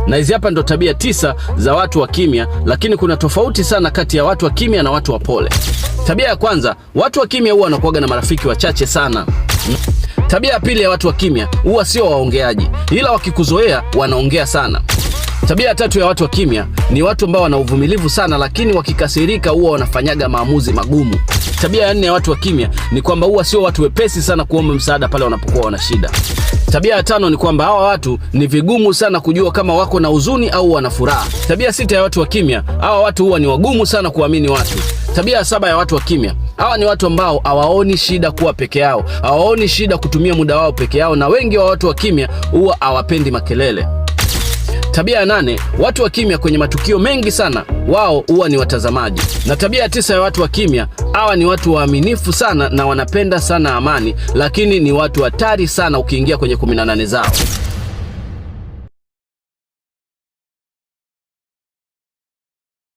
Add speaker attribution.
Speaker 1: Na hizi hapa ndo tabia 9 za watu wa kimya, lakini kuna tofauti sana kati ya watu wa kimya na watu wa pole. Tabia ya kwanza, watu wa kimya huwa wanakuwa na marafiki wachache sana. Tabia ya pili ya watu wa kimya, huwa sio waongeaji, ila wakikuzoea wanaongea sana. Tabia ya tatu ya watu wa kimya ni watu ambao wana uvumilivu sana, lakini wakikasirika huwa wanafanyaga maamuzi magumu. Tabia ya nne ya watu wa kimya ni kwamba huwa sio watu wepesi sana kuomba msaada pale wanapokuwa wana shida. Tabia ya tano ni kwamba hawa watu ni vigumu sana kujua kama wako na huzuni au wana furaha. Tabia ya sita ya watu wa kimya, hawa watu huwa ni wagumu sana kuamini watu. Tabia ya saba ya watu wa kimya, hawa ni watu ambao hawaoni shida kuwa peke yao, hawaoni shida kutumia muda wao peke yao, na wengi wa watu wa kimya huwa hawapendi makelele. Tabia ya 8, watu wa kimya kwenye matukio mengi sana wao huwa ni watazamaji. Na tabia ya 9 ya watu wa kimya, hawa ni watu waaminifu sana na wanapenda sana amani, lakini ni watu hatari sana ukiingia kwenye 18 zao.